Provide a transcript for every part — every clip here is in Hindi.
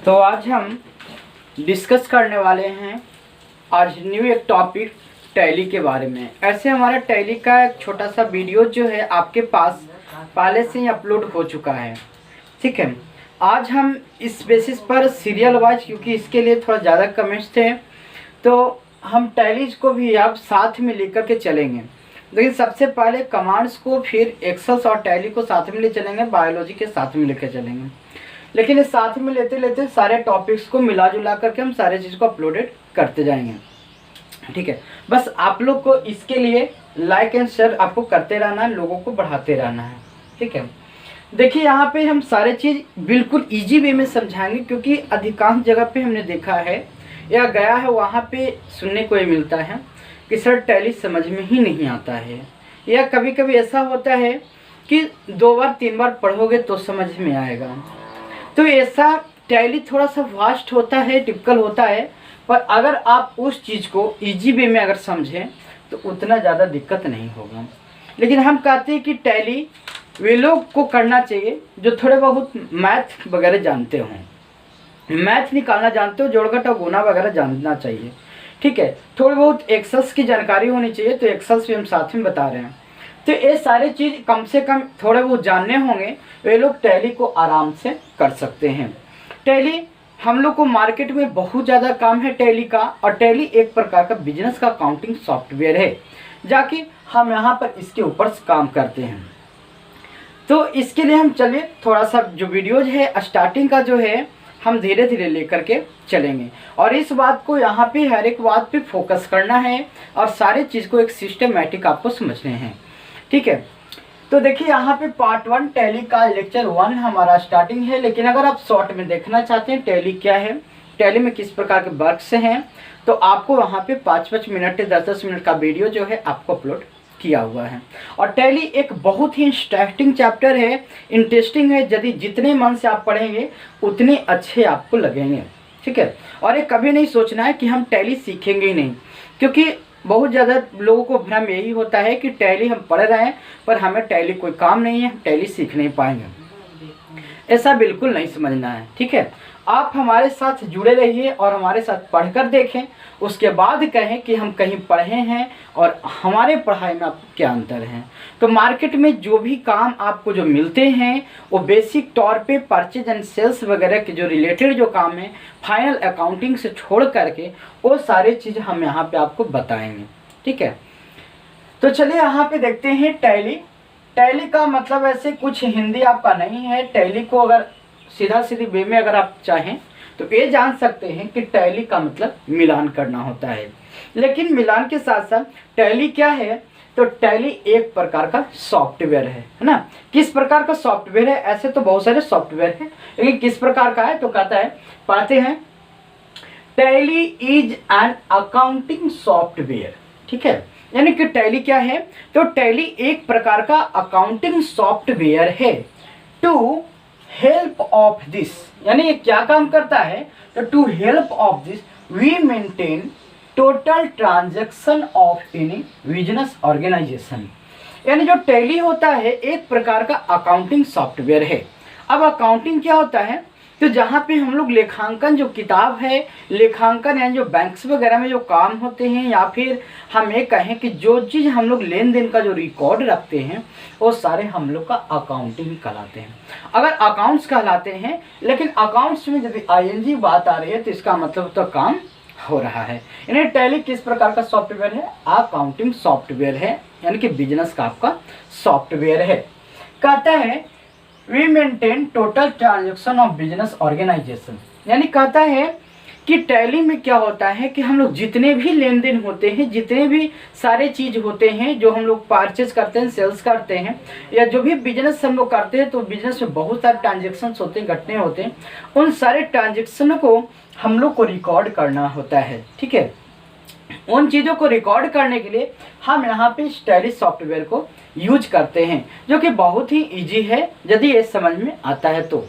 तो आज हम डिस्कस करने वाले हैं आज न्यू एक टॉपिक टैली के बारे में। ऐसे हमारा टैली का एक छोटा सा वीडियो जो है आपके पास पहले से ही अपलोड हो चुका है, ठीक है। आज हम इस बेसिस पर सीरियल वाइज, क्योंकि इसके लिए थोड़ा ज़्यादा कमेंट्स थे, तो हम टैलीज को भी आप साथ में लेकर के चलेंगे। लेकिन सबसे पहले कमांड्स को, फिर एक्सेल्स और टैली को साथ में ले चलेंगे, बायोलॉजी के साथ में लेकर चलेंगे। लेकिन इस साथ में लेते लेते सारे टॉपिक्स को मिला जुला करके हम सारे चीज़ को अपलोडेड करते जाएंगे, ठीक है। बस आप लोग को इसके लिए लाइक एंड शेयर आपको करते रहना है, लोगों को बढ़ाते रहना है, ठीक है। देखिए यहाँ पे हम सारे चीज़ बिल्कुल इजी वे में समझाएंगे, क्योंकि अधिकांश जगह पे हमने देखा है या गया है, वहाँ पे सुनने को ये मिलता है कि सर टैली समझ में ही नहीं आता है, या कभी कभी ऐसा होता है कि 2 बार 3 बार पढ़ोगे तो समझ में आएगा। तो ऐसा टैली थोड़ा सा वास्ट होता है, टिपिकल होता है, पर अगर आप उस चीज़ को इजी वे में अगर समझें तो उतना ज़्यादा दिक्कत नहीं होगा। लेकिन हम कहते हैं कि टैली वे लोग को करना चाहिए जो थोड़े बहुत मैथ वगैरह जानते हों, मैथ निकालना जानते हो, जोड़ घटा गुना वगैरह जानना चाहिए, ठीक है। थोड़ी बहुत एक्सेल्स की जानकारी होनी चाहिए, तो एक्सेल्स भी हम साथ में बता रहे हैं। तो ये सारे चीज़ कम से कम थोड़े बहुत जानने होंगे, वे लोग टैली को आराम से कर सकते हैं। टैली हम लोग को मार्केट में बहुत ज़्यादा काम है टैली का, और टैली एक प्रकार का बिजनेस का अकाउंटिंग सॉफ्टवेयर है, जाकि हम यहाँ पर इसके ऊपर काम करते हैं। तो इसके लिए हम चलिए थोड़ा सा जो वीडियोज है स्टार्टिंग का जो है हम धीरे धीरे लेकर के चलेंगे, और इस बात को यहाँ पे हर एक बात पे फोकस करना है, और सारे चीज़ को एक सिस्टमैटिक आपको समझने हैं, ठीक है। तो देखिए यहाँ पे पार्ट 1 टैली का लेक्चर 1 हमारा स्टार्टिंग है। लेकिन अगर आप शॉर्ट में देखना चाहते हैं टैली क्या है, टैली में किस प्रकार के वर्क्स हैं, तो आपको वहाँ पे 5-5 मिनट 10-10 मिनट का वीडियो जो है आपको अपलोड किया हुआ है। और टैली एक बहुत ही इंटरेस्टिंग चैप्टर है, इंटरेस्टिंग है। यदि जितने मन से आप पढ़ेंगे उतने अच्छे आपको लगेंगे, ठीक है। और ये कभी नहीं सोचना है कि हम टैली सीखेंगे ही नहीं, क्योंकि बहुत ज़्यादा लोगों को भ्रम यही होता है कि टैली हम पढ़ रहे हैं पर हमें टैली कोई काम नहीं है, टैली सीख नहीं पाएंगे। ऐसा बिल्कुल नहीं समझना है, ठीक है। आप हमारे साथ जुड़े रहिए और हमारे साथ पढ़कर देखें, उसके बाद कहें कि हम कहीं पढ़े हैं और हमारे पढ़ाई में आपको क्या अंतर है। तो मार्केट में जो भी काम आपको जो मिलते हैं वो बेसिक तौर पे परचेज एंड सेल्स वगैरह के जो रिलेटेड जो काम है, फाइनल अकाउंटिंग से छोड़ करके वो सारे चीज़ हम यहाँ पे आपको बताएंगे, ठीक है। तो चलिए यहाँ पे देखते हैं टैली। टैली का मतलब ऐसे कुछ हिंदी आपका नहीं है। टैली को अगर सीधा सीधी वे में अगर आप चाहें तो ये जान सकते हैं कि टैली का मतलब मिलान करना होता है। लेकिन मिलान के साथ साथ टैली क्या है, तो टैली एक प्रकार का सॉफ्टवेयर है ना। किस प्रकार का सॉफ्टवेयर है, ऐसे तो बहुत सारे सॉफ्टवेयर हैं, लेकिन किस प्रकार का है, तो कहता है, पढ़ते हैं, tally is an accounting software, ठीक है। यानी कि टैली क्या है, तो टैली एक प्रकार का अकाउंटिंग सॉफ्टवेयर है। टू हेल्प ऑफ दिस, यानी ये क्या काम करता है, तो to help of this we maintain total transaction of any business organization. यानी जो टैली होता है एक प्रकार का अकाउंटिंग सॉफ्टवेयर है। अब अकाउंटिंग क्या होता है, तो जहाँ पे हम लोग लेखांकन जो किताब है, लेखांकन यानी जो बैंक्स वगैरह में जो काम होते हैं, या फिर हम ये कहें कि जो चीज़ हम लोग लेन देन का जो रिकॉर्ड रखते हैं वो सारे हम लोग का अकाउंटिंग कहलाते हैं, अगर अकाउंट्स कहलाते हैं। लेकिन अकाउंट्स में जब आईएनजी बात आ रही है तो इसका मतलब तो काम हो रहा है। यानी टैली किस प्रकार का सॉफ्टवेयर है, अकाउंटिंग सॉफ्टवेयर है, यानी कि बिजनेस का आपका सॉफ्टवेयर है। कहता है we maintain total transaction of business organization, यानी कहता है कि टैली में क्या होता है कि हम लोग जितने भी लेन देन होते हैं, जितने भी सारे चीज़ होते हैं जो हम लोग परचेज करते हैं, सेल्स करते हैं, या जो भी बिजनेस हम लोग करते हैं, तो बिजनेस में बहुत सारे ट्रांजेक्शन होते हैं, घटने होते हैं, उन सारे ट्रांजेक्शन को हम लोग को रिकॉर्ड करना होता है, ठीक है। उन चीज़ों को रिकॉर्ड करने के लिए हम यहाँ पे इस टैली सॉफ्टवेयर को यूज करते हैं, जो कि बहुत ही इजी है यदि ये समझ में आता है। तो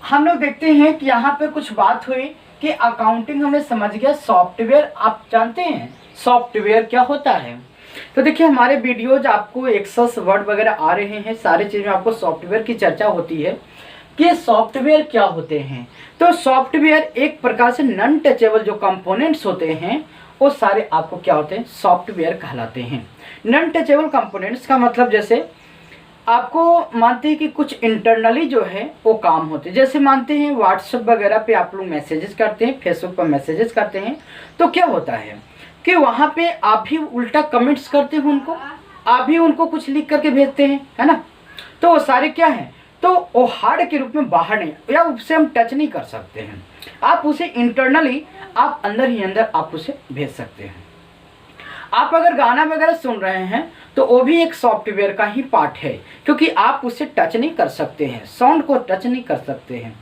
हम लोग देखते हैं कि यहाँ पे कुछ बात हुई कि अकाउंटिंग हमने समझ गया, सॉफ्टवेयर आप जानते हैं सॉफ्टवेयर क्या होता है। तो देखिए हमारे वीडियोज आपको एक्सेस वर्ड वगैरह आ रहे हैं, सारे चीज़ में आपको सॉफ्टवेयर की चर्चा होती है। कि सॉफ्टवेयर क्या होते हैं। तो सॉफ्टवेयर एक प्रकार से नॉन टचेबल जो कंपोनेंट्स होते हैं वो सारे आपको क्या होते हैं, सॉफ्टवेयर कहलाते हैं। नॉन टचेबल कंपोनेंट्स का मतलब जैसे आपको मानते हैं कि कुछ इंटरनली जो है वो काम होते हैं, जैसे मानते हैं व्हाट्सएप वगैरह पे आप लोग मैसेजेस करते हैं, फेसबुक पर मैसेजेस करते हैं, तो क्या होता है कि वहाँ पे आप भी उल्टा कमेंट्स करते हैं उनको, आप भी उनको कुछ लिख करके भेजते हैं, है ना। तो वो सारे क्या हैं, तो वो हार्ड के रूप में बाहर नहीं, या उससे हम टच नहीं कर सकते हैं, आप उसे इंटरनली आप अंदर ही अंदर आप उसे भेज सकते हैं। आप अगर गाना वगैरह सुन रहे हैं तो वो भी एक सॉफ्टवेयर का ही पार्ट है, क्योंकि आप उससे टच नहीं कर सकते हैं, साउंड को टच नहीं कर सकते हैं।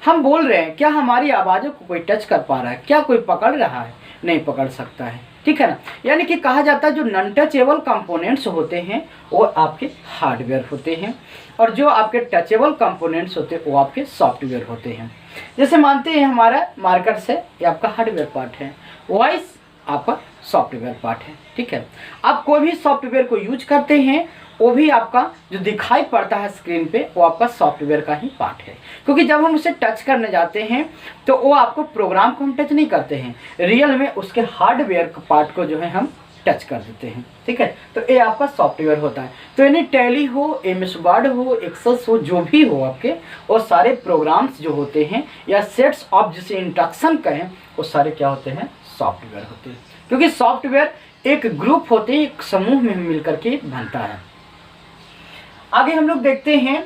हम बोल रहे हैं, क्या हमारी आवाज़ों को कोई टच कर पा रहा है, क्या कोई पकड़ रहा है, नहीं पकड़ सकता है, ठीक है ना। यानी कि कहा जाता है जो नॉन टचेबल कंपोनेंट्स होते हैं वो आपके हार्डवेयर होते हैं, और जो आपके टचेबल कंपोनेंट्स होते हैं वो आपके सॉफ्टवेयर होते हैं। जैसे मानते हैं हमारा मार्कर्स है, ये आपका हार्डवेयर पार्ट है, वॉइस आपका सॉफ्टवेयर पार्ट है, ठीक है। आप कोई भी सॉफ्टवेयर को यूज करते हैं वो भी आपका जो दिखाई पड़ता है स्क्रीन पे वो आपका सॉफ्टवेयर का ही पार्ट है, क्योंकि जब हम उसे टच करने जाते हैं तो वो आपको प्रोग्राम को हम टच नहीं करते हैं, रियल में उसके हार्डवेयर पार्ट को जो है हम टच कर देते हैं, ठीक है। तो ये आपका सॉफ्टवेयर होता है। तो यानी टैली हो, एमएस वर्ड हो, एक्सेल हो, जो भी हो आपके, वो सारे प्रोग्राम्स जो होते हैं या सेट्स ऑफ जिसे इंस्ट्रक्शन कहें, वो सारे क्या होते हैं, सॉफ्टवेयर होते हैं। क्योंकि सॉफ्टवेयर एक ग्रुप होते हैं, एक समूह में मिलकर के बनता है। आगे हम लोग देखते हैं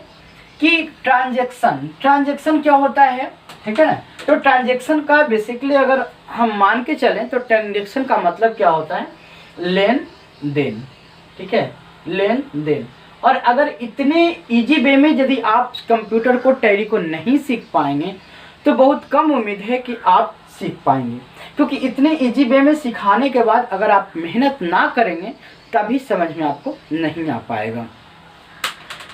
कि ट्रांजैक्शन क्या होता है, ठीक है ना। तो ट्रांजैक्शन का बेसिकली अगर हम मान के चलें तो ट्रांजैक्शन का मतलब क्या होता है, लेन देन, ठीक है, लेन देन। और अगर इतने इजी वे में यदि आप कंप्यूटर को टैली को नहीं सीख पाएंगे तो बहुत कम उम्मीद है कि आप सीख पाएंगे, क्योंकि इतने इजी वे में सिखाने के बाद अगर आप मेहनत ना करेंगे तभी समझ में आपको नहीं आ पाएगा।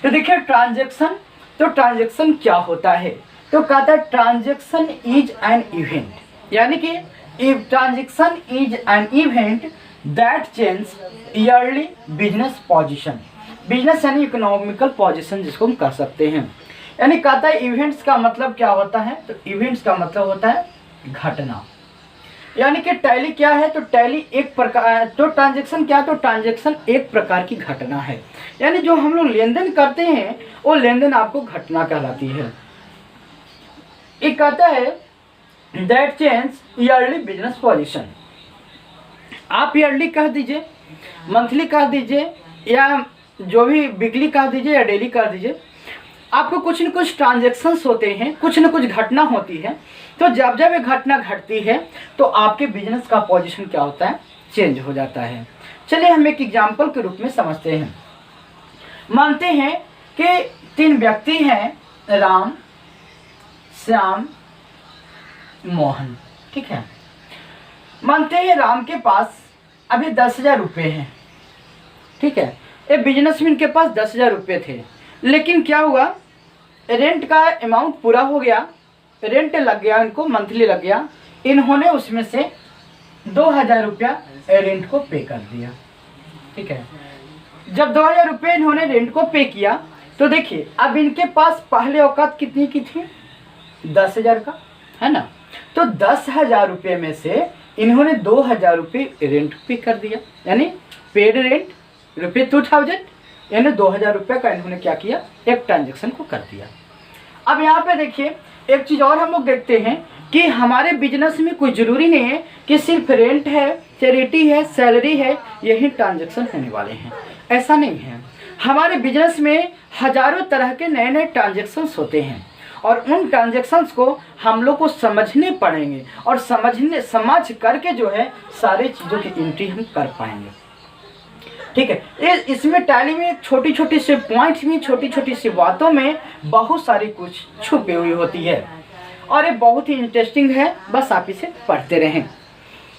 तो देखिए ट्रांजैक्शन, तो ट्रांजैक्शन क्या होता है, तो कहता है ट्रांजैक्शन इज एन इवेंट, यानी कि transaction is an event that change yearly business position, business यानी इकोनॉमिकल पोजीशन जिसको हम कह सकते हैं। यानी कहता है इवेंट्स का मतलब क्या होता है, तो इवेंट्स का मतलब होता है घटना। यानी कि टैली क्या है, तो टैली एक प्रकार, तो ट्रांजैक्शन क्या है, तो ट्रांजैक्शन एक प्रकार की घटना है। यानी जो हम लोग लेन देन करते हैं वो लेन देन आपको घटना कहलाती है। एक कहता है that change yearly business position, आप ईयरली कह दीजिए, मंथली कह दीजिए, या जो भी वीकली कह दीजिए या डेली कह दीजिए, आपको कुछ न कुछ ट्रांजैक्शंस होते हैं, कुछ न कुछ घटना होती है। तो जब जब ये घटना घटती है तो आपके बिजनेस का पोजीशन क्या होता है, चेंज हो जाता है। चलिए हम एक एग्जांपल के रूप में समझते हैं। मानते हैं कि 3 व्यक्ति हैं, राम, श्याम, मोहन, ठीक है। मानते हैं राम के पास अभी 10,000 रुपये हैं, ठीक है। ये बिजनेस में इनके पास 10,000 रुपये थे, लेकिन क्या हुआ, रेंट का अमाउंट पूरा हो गया, रेंट लग गया, इनको मंथली लग गया, इन्होंने उसमें से 2,000 रुपया रेंट को पे कर दिया, ठीक है। जब 2,000 रुपये इन्होंने रेंट को पे किया तो देखिए अब इनके पास पहले औकात कितनी की थी, 10,000 का, है ना। तो 10,000 रुपये में से इन्होंने 2,000 रुपये रेंट पे कर दिया, यानी पेड रेंट रुपये 2,000, यानी 2,000 रुपये का इन्होंने क्या किया, एक ट्रांजेक्शन को कर दिया। अब यहाँ पे देखिए एक चीज़ और हम लोग देखते हैं कि हमारे बिजनेस में कोई ज़रूरी नहीं है कि सिर्फ रेंट है, चैरिटी है, सैलरी है, यही ट्रांजेक्शन होने वाले हैं, ऐसा नहीं है। हमारे बिजनेस में हजारों तरह के नए नए ट्रांजेक्शन्स होते हैं और उन ट्रांजेक्शन्स को हम लोग को समझने पड़ेंगे और समझ करके जो है सारी चीज़ों की एंट्री हम कर पाएंगे, ठीक है। इसमें टैली में छोटी छोटी से पॉइंट्स में, छोटी छोटी सी बातों में बहुत सारी कुछ छुपी हुई होती है और ये बहुत ही इंटरेस्टिंग है, बस आप इसे पढ़ते रहें।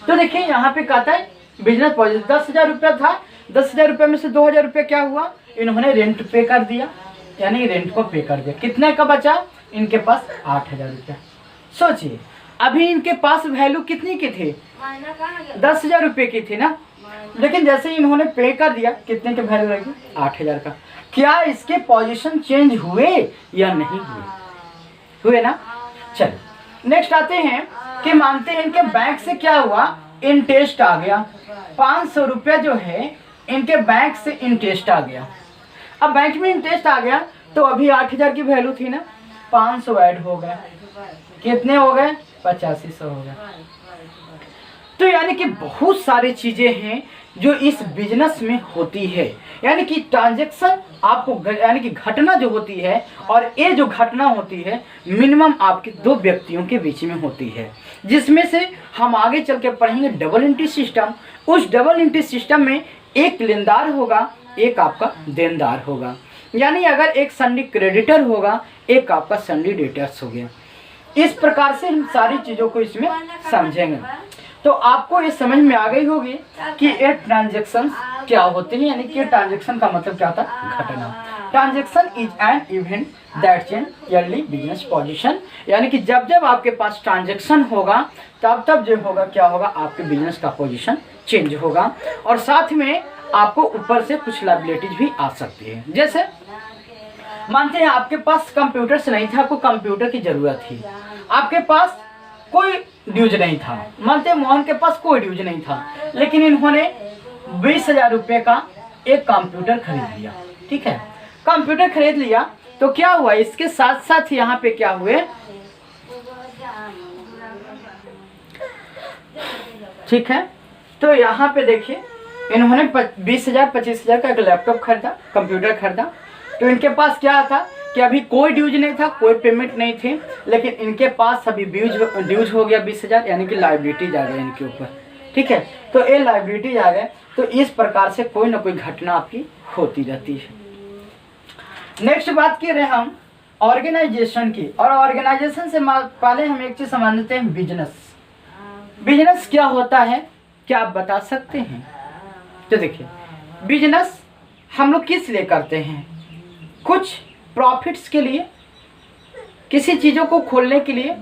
तो देखिए यहाँ पे कहता है बिजनेस पोजीशन 10,000 रुपया था, 10,000 रुपये में से 2,000 रुपये क्या हुआ, इन्होंने रेंट पे कर दिया, यानी रेंट को पे कर दिया। कितने का बचा, इनके पास 8,000 रुपया। सोचिए अभी इनके पास वैल्यू कितनी की थी, 10,000 रुपये की थी ना, लेकिन जैसे ही इन्होंने पे कर दिया कितने के वैल्यू रहेगी, 8,000 का। क्या इसके पोजीशन चेंज हुए या नहीं हुए, हुए ना। चलिए नेक्स्ट आते हैं कि मानते हैं इनके बैंक से क्या हुआ, इंटरेस्ट आ गया, 500 रुपया जो है इनके बैंक से इंटरेस्ट आ गया। अब बैंक में इंटरेस्ट आ गया तो अभी 8000 की वैल्यू थी ना, 500 ऐड हो गया, कितने हो गए, 8500 हो गया। तो यानी कि बहुत सारी चीजें हैं जो इस बिजनेस में होती है, यानी कि ट्रांजैक्शन आपको यानी कि घटना जो होती है, और ये जो घटना होती है मिनिमम आपके दो व्यक्तियों के बीच में होती है, जिसमें से हम आगे चल के पढ़ेंगे डबल एंट्री सिस्टम। उस डबल एंट्री सिस्टम में एक लेनदार होगा, एक आपका देनदार होगा, यानी अगर एक संडे क्रेडिटर होगा, एक आपका संडे डेटर्स हो गया। इस प्रकार से हम सारी चीज़ों को इसमें समझेंगे। तो आपको ये समझ में आ गई होगी कि ये ट्रांजैक्शन क्या होते हैं, यानी कि ट्रांजैक्शन का मतलब क्या होता है, घटना। Transaction is an event that change yearly business position, यानी कि जब जब आपके पास ट्रांजैक्शन होगा तब तब जो होगा क्या होगा, आपके बिजनेस का पोजीशन चेंज होगा, और साथ में आपको ऊपर से कुछ लायबिलिटीज भी आ सकती है। जैसे मानते हैं आपके पास कंप्यूटर्स नहीं था, आपको कंप्यूटर की जरूरत थी, आपके पास कोई ड्यूज नहीं था, मानते हैं मोहन के पास कोई ड्यूज नहीं था, लेकिन इन्होंने 20,000 रुपये का एक कंप्यूटर खरीद लिया। ठीक है, कंप्यूटर खरीद लिया तो क्या हुआ, इसके साथ साथ यहाँ पे क्या हुए, ठीक है, तो यहाँ पे देखिए इन्होंने 20,000 25,000 का एक लैपटॉप खरीदा, कंप्यूटर खरीदा। तो इनके पास क्या था कि अभी कोई ड्यूज नहीं था, कोई पेमेंट नहीं थी, लेकिन इनके पास अभी ड्यूज हो गया 20,000, यानी कि लायबिलिटीज आ गए इनके ऊपर। ठीक है, तो ये लायबिलिटीज आ गए, तो इस प्रकार से कोई ना कोई घटना आपकी होती रहती है। नेक्स्ट बात कर रहे हैं हम ऑर्गेनाइजेशन की, और ऑर्गेनाइजेशन से पहले हम एक चीज समझते हैं, बिजनेस। बिजनेस क्या होता है, क्या आप बता सकते हैं? तो देखिए बिजनेस हम लोग किस लिए करते हैं, कुछ प्रॉफिट्स के लिए, किसी चीज़ों को खोलने के लिए,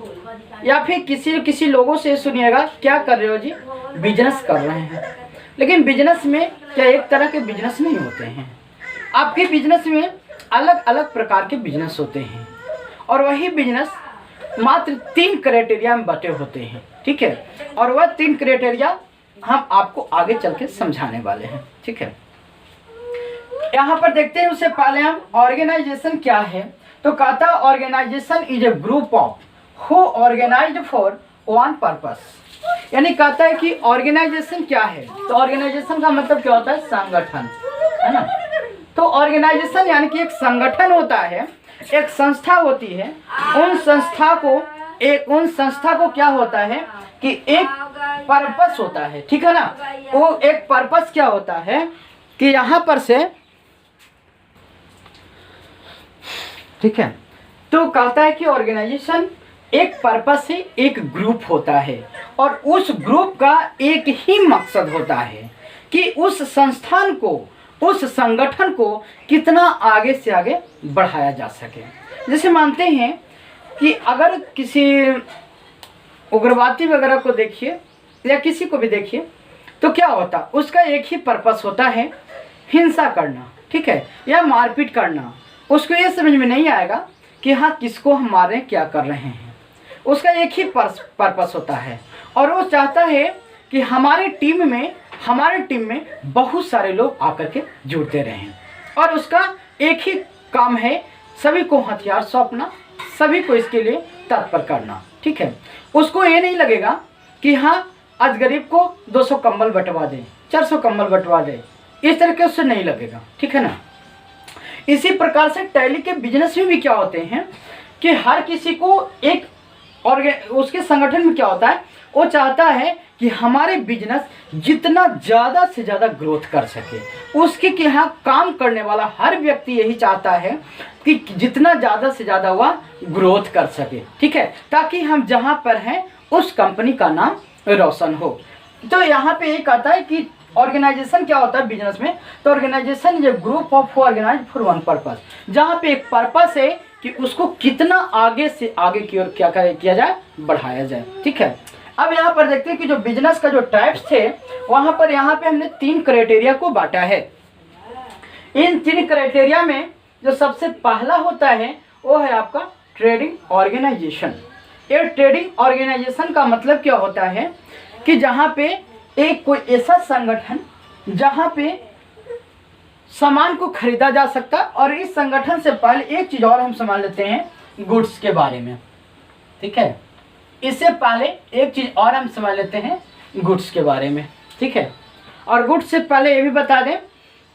या फिर किसी लोगों से सुनिएगा क्या कर रहे हो जी, बिजनेस कर रहे हैं। लेकिन बिजनेस में क्या एक तरह के बिजनेस नहीं होते हैं, आपके बिजनेस में अलग अलग प्रकार के बिजनेस होते हैं, और वही बिजनेस मात्र 3 क्राइटेरिया में बटे होते हैं। ठीक है, और वह 3 क्राइटेरिया हम आपको आगे चल के समझाने वाले हैं। ठीक है, यहाँ पर देखते हैं, उससे पहले हम ऑर्गेनाइजेशन क्या है, तो कहता है organization is a group of who organized for one purpose, यानी कहता है कि ऑर्गेनाइजेशन क्या है, तो ऑर्गेनाइजेशन का मतलब क्या होता है, संगठन, है ना। तो ऑर्गेनाइजेशन यानी कि एक संगठन होता है, एक संस्था होती है, उन संस्था को क्या होता है कि एक पर्पस होता है। ठीक है ना, वो एक पर्पस क्या होता है कि यहाँ पर से, ठीक है, तो कहता है कि ऑर्गेनाइजेशन एक पर्पस से एक ग्रुप होता है, और उस ग्रुप का एक ही मकसद होता है कि उस संस्थान को, उस संगठन को कितना आगे से आगे बढ़ाया जा सके। जैसे मानते हैं कि अगर किसी उग्रवादी वगैरह को देखिए या किसी को भी देखिए, तो क्या होता, उसका एक ही पर्पस होता है, हिंसा करना, ठीक है, या मारपीट करना। उसको ये समझ में नहीं आएगा कि हाँ किसको हम मार रहे हैं, क्या कर रहे हैं, उसका एक ही पर्पस होता है, और वो चाहता है कि हमारे टीम में बहुत सारे लोग आकर के जुड़ते रहें, और उसका एक ही काम है सभी को हथियार सौंपना, सभी को इसके लिए तत्पर करना। ठीक है, उसको ये नहीं लगेगा कि हाँ आज गरीब को 200 कंबल बंटवा दें, 400 कंबल बंटवा दें, इस तरह के उससे नहीं लगेगा। ठीक है ना, इसी प्रकार से टैली के बिजनेस में भी क्या होते हैं कि हर किसी को एक, और उसके संगठन में क्या होता है, वो चाहता है कि हमारे बिजनेस जितना ज़्यादा से ज़्यादा ग्रोथ कर सके, उसके कि यहाँ काम करने वाला हर व्यक्ति यही चाहता है कि जितना ज़्यादा से ज़्यादा वह ग्रोथ कर सके। ठीक है, ताकि हम जहाँ पर हैं उस कंपनी का नाम रोशन हो। तो यहाँ पे एक आता है कि ऑर्गेनाइजेशन क्या होता है बिजनेस में, तो organization is a group of organized for one purpose, जहाँ पे एक पर्पस है कि उसको कितना आगे से आगे की ओर क्या किया जाए, बढ़ाया जाए। ठीक है, अब यहाँ पर देखते हैं कि जो बिजनेस का जो टाइप्स थे, वहाँ पर यहाँ पे हमने 3 क्राइटेरिया को बांटा है। इन 3 क्राइटेरिया में जो सबसे पहला होता है वो है आपका ट्रेडिंग ऑर्गेनाइजेशन। ये ट्रेडिंग ऑर्गेनाइजेशन का मतलब क्या होता है कि जहाँ पे एक कोई ऐसा संगठन जहाँ पे सामान को खरीदा जा सकता, और इस संगठन से पहले एक चीज़ और हम समझ लेते हैं गुड्स के बारे में, ठीक है। इससे पहले एक चीज़ और हम समझ लेते हैं गुड्स के बारे में, ठीक है। और गुड्स से पहले ये भी बता दें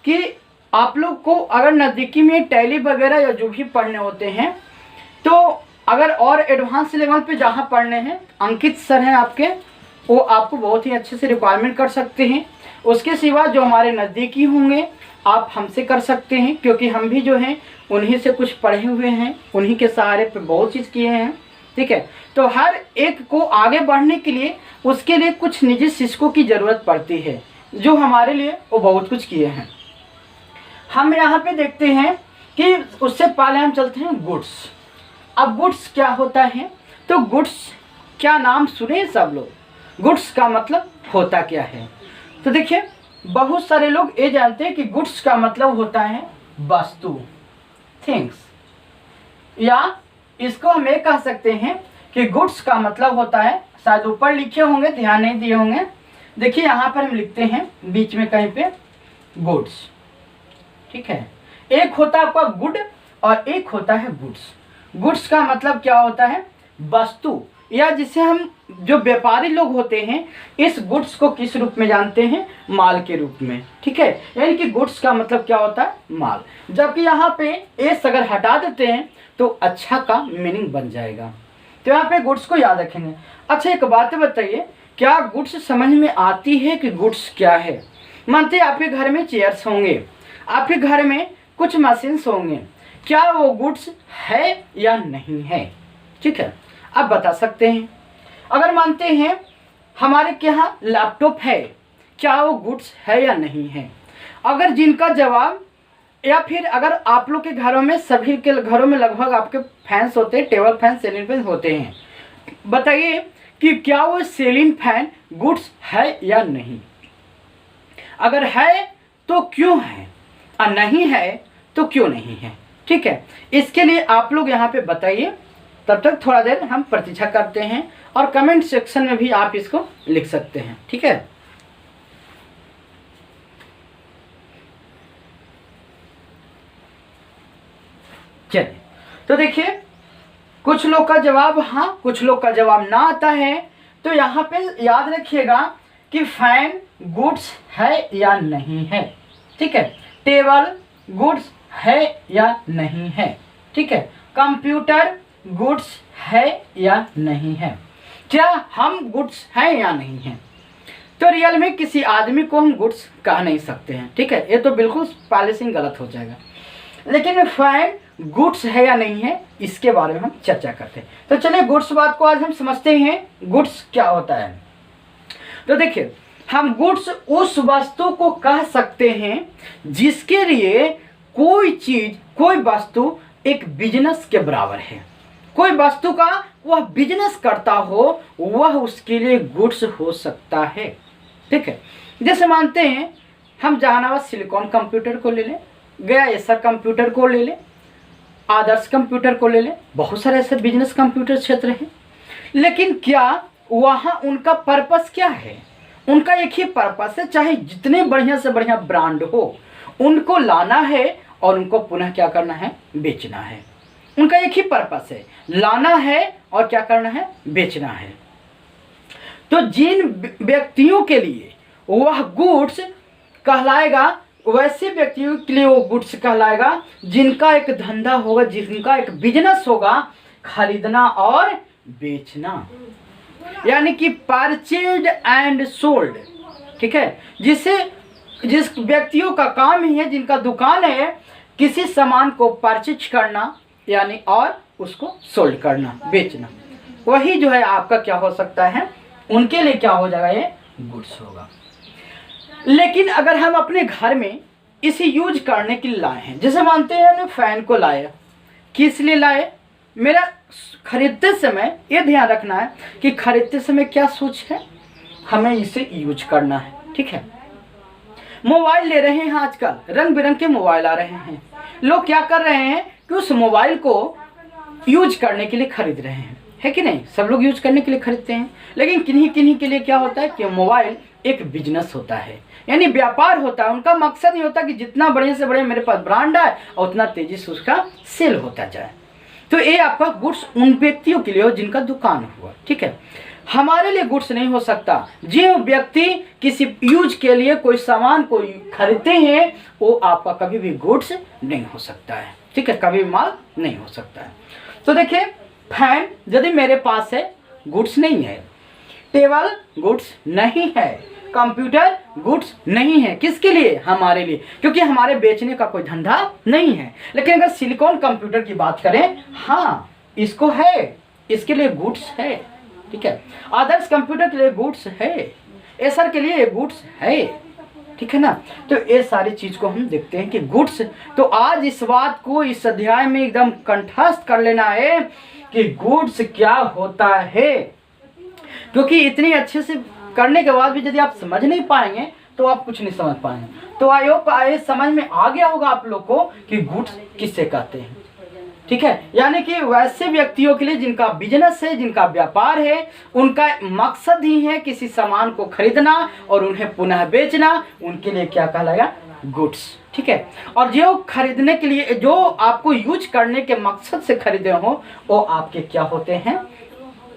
कि आप लोग को अगर नज़दीकी में टैली वगैरह या जो भी पढ़ने होते हैं, तो अगर और एडवांस लेवल पे जहाँ पढ़ने हैं, अंकित सर हैं आपके, वो आपको बहुत ही अच्छे से रिक्वायरमेंट कर सकते हैं। उसके सिवा जो हमारे नज़दीकी होंगे आप हमसे कर सकते हैं, क्योंकि हम भी जो हैं उन्हीं से कुछ पढ़े हुए हैं, उन्हीं के सहारे पे बहुत चीज़ किए हैं, ठीक है। तो हर एक को आगे बढ़ने के लिए उसके लिए कुछ निजी शिक्षकों की ज़रूरत पड़ती है, जो हमारे लिए वो बहुत कुछ किए हैं। हम यहाँ पे देखते हैं कि उससे पहले हम चलते हैं गुड्स। अब गुड्स क्या होता है, तो गुड्स क्या नाम सुने सब लोग, गुड्स का मतलब होता क्या है। तो देखिए बहुत सारे लोग ये जानते हैं कि गुड्स का मतलब होता है वस्तु, थिंग्स, या इसको हम ये कह सकते हैं कि गुड्स का मतलब होता है, शायद ऊपर लिखे होंगे, ध्यान नहीं दिए होंगे, देखिए यहाँ पर हम लिखते हैं बीच में कहीं पे गुड्स, ठीक है। एक होता है आपका गुड और एक होता है गुड्स। गुड्स का मतलब क्या होता है, वस्तु, या जिसे हम जो व्यापारी लोग होते हैं इस गुड्स को किस रूप में जानते हैं, माल के रूप में, ठीक है। यानी कि गुड्स का मतलब क्या होता है, माल। जबकि यहाँ पे एस अगर हटा देते हैं तो अच्छा का मीनिंग बन जाएगा, तो यहाँ पे गुड्स को याद रखेंगे। अच्छा एक बात बताइए, क्या गुड्स समझ में आती है कि गुड्स क्या है। मानते हैं आपके घर में चेयर्स होंगे, आपके घर में कुछ मशीन्स होंगे, क्या वो गुड्स है या नहीं है, ठीक है, आप बता सकते हैं। अगर मानते हैं हमारे के यहाँ लैपटॉप है, क्या वो गुड्स है या नहीं है। अगर जिनका जवाब, या फिर अगर आप लोग के घरों में, सभी के घरों में लगभग आपके फैंस होते हैं, टेबल फैन, सीलिंग फैन होते हैं, बताइए कि क्या वो सीलिंग फैन गुड्स है या नहीं। अगर है तो क्यों है, और नहीं है तो क्यों नहीं है, ठीक है। इसके लिए आप लोग यहाँ पे बताइए, तब तक थोड़ा देर हम प्रतीक्षा करते हैं, और कमेंट सेक्शन में भी आप इसको लिख सकते हैं, ठीक है। चलिए, तो देखिए कुछ लोग का जवाब हाँ, कुछ लोग का जवाब ना आता है, तो यहाँ पे याद रखिएगा कि फैन गुड्स है या नहीं है, ठीक है। टेबल गुड्स है या नहीं है, ठीक है। कंप्यूटर गुड्स है या नहीं है, क्या हम गुड्स हैं या नहीं हैं। तो रियल में किसी आदमी को हम गुड्स कह नहीं सकते हैं, ठीक है, ये तो बिल्कुल पॉलिसिंग गलत हो जाएगा। लेकिन फैन गुड्स है या नहीं है, इसके बारे में हम चर्चा करते हैं। तो चलिए गुड्स बात को आज हम समझते हैं, गुड्स क्या होता है। तो देखिए हम गुड्स उस वस्तु को कह सकते हैं जिसके लिए कोई चीज, कोई वस्तु एक बिजनेस के बराबर है। कोई वस्तु का वह बिजनेस करता हो, वह उसके लिए गुड्स हो सकता है, ठीक है। जैसे मानते हैं हम जहानाबाद सिलिकॉन कंप्यूटर को ले लें, गया एसर कंप्यूटर को ले लें, आदर्श कंप्यूटर को ले लें, बहुत सारे ऐसे बिजनेस कंप्यूटर क्षेत्र हैं। लेकिन क्या वहाँ उनका पर्पस क्या है, उनका एक ही पर्पस है, चाहे जितने बढ़िया से बढ़िया ब्रांड हो, उनको लाना है और उनको पुनः क्या करना है, बेचना है। उनका एक ही पर्पस है, लाना है और क्या करना है, बेचना है। तो जिन व्यक्तियों के लिए वह गुड्स कहलाएगा, वैसे व्यक्तियों के लिए वो गुड्स कहलाएगा जिनका एक धंधा होगा, जिनका एक बिजनेस होगा, खरीदना और बेचना, यानी कि परचेज एंड सोल्ड, ठीक है। जिस व्यक्तियों का काम ही है, जिनका दुकान है, किसी सामान को परचेज करना यानी और उसको सोल्ड करना, बेचना, वही जो है आपका क्या हो सकता है, उनके लिए क्या हो जाएगा, ये गुड्स होगा। लेकिन अगर हम अपने घर में इसे यूज करने के लिए लाए हैं, जैसे मानते हैं हमने फैन को लाया, किस लिए लाए, मेरा खरीदते समय ये ध्यान रखना है कि खरीदते समय क्या सोच है, हमें इसे यूज करना है, ठीक है। मोबाइल ले रहे हैं, आजकल रंग बिरंग के मोबाइल आ रहे हैं, लोग क्या कर रहे हैं कि उस मोबाइल को यूज करने के लिए खरीद रहे हैं, है कि नहीं? सब लोग यूज करने के लिए खरीदते हैं, लेकिन किन्हीं किन्हीं के लिए क्या होता है कि मोबाइल एक बिजनेस होता है, यानी व्यापार होता है। उनका मकसद ये होता है कि जितना बड़े से बड़े मेरे पास ब्रांड है और उतना तेजी से उसका सेल होता जाए। तो ये आपका गुड्स उन व्यक्तियों के लिए हो जिनका दुकान हुआ, ठीक है। हमारे लिए गुड्स नहीं हो सकता। जो व्यक्ति किसी यूज के लिए कोई सामान को खरीदते हैं वो आपका कभी भी गुड्स नहीं हो सकता है, ठीक है, कभी माल नहीं हो सकता है। तो देखिए, फैन यदि मेरे पास है, गुड्स नहीं है। टेबल गुड्स नहीं है। कंप्यूटर गुड्स नहीं है। किसके लिए? हमारे लिए, क्योंकि हमारे बेचने का कोई धंधा नहीं है। लेकिन अगर सिलिकॉन कंप्यूटर की बात करें, हाँ इसको है, इसके लिए गुड्स है, ठीक है। आदर्श कंप्यूटर के लिए गुड्स है, एसर के लिए गुड्स है, ठीक है ना। तो ये सारी चीज को हम देखते हैं कि गुड्स। तो आज इस बात को इस अध्याय में एकदम कंठस्थ कर लेना है कि गुड्स क्या होता है, क्योंकि इतनी अच्छे से करने के बाद भी यदि आप समझ नहीं पाएंगे तो आप कुछ नहीं समझ पाएंगे। तो आइए समझ में आ गया होगा आप लोग को कि गुड्स किससे कहते हैं, ठीक है। यानी कि वैसे व्यक्तियों के लिए जिनका बिजनेस है, जिनका व्यापार है, उनका मकसद ही है किसी सामान को खरीदना और उन्हें पुनः बेचना, उनके लिए क्या कहलाएगा? गुड्स, ठीक है। और जो खरीदने के लिए, जो आपको यूज करने के मकसद से खरीदे हो, वो आपके क्या होते हैं,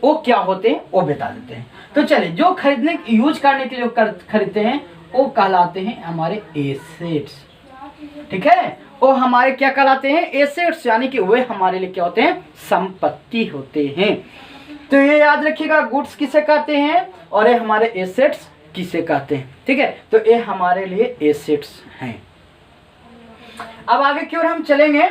वो क्या होते हैं वो बता देते हैं। तो चलिए, जो खरीदने यूज करने के लिए खरीदते हैं वो कहलाते हैं हमारे एसेट्स, ठीक है। वो हमारे क्या कहलाते हैं? एसेट्स, यानी कि वे हमारे लिए क्या होते हैं? संपत्ति होते हैं। तो ये याद रखिएगा, गुड्स किसे कहते हैं और ये हमारे एसेट्स किसे कहते हैं, ठीक है। तो ये हमारे लिए एसेट्स हैं। अब आगे की ओर हम चलेंगे।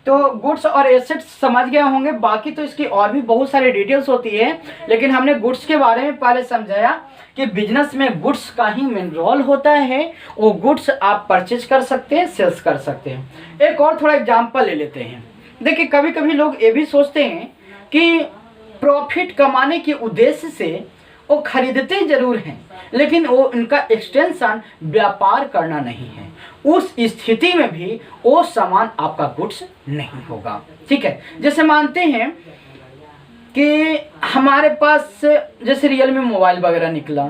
तो गुड्स और एसेट्स समझ गए होंगे, बाकी तो इसकी और भी बहुत सारी डिटेल्स होती है, लेकिन हमने गुड्स के बारे में पहले समझाया कि बिजनेस में गुड्स का ही मेन रोल होता है। वो गुड्स आप परचेज कर सकते हैं, सेल्स कर सकते हैं। एक और थोड़ा एग्जांपल ले लेते हैं। देखिए, कभी कभी लोग ये भी सोचते हैं कि प्रॉफिट कमाने के उद्देश्य से वो खरीदते जरूर हैं, लेकिन वो उनका एक्सटेंशन व्यापार करना नहीं है। उस स्थिति में भी वो सामान आपका गुड्स नहीं होगा, ठीक है। जैसे मानते हैं कि हमारे पास जैसे रियल में मोबाइल वगैरह निकला,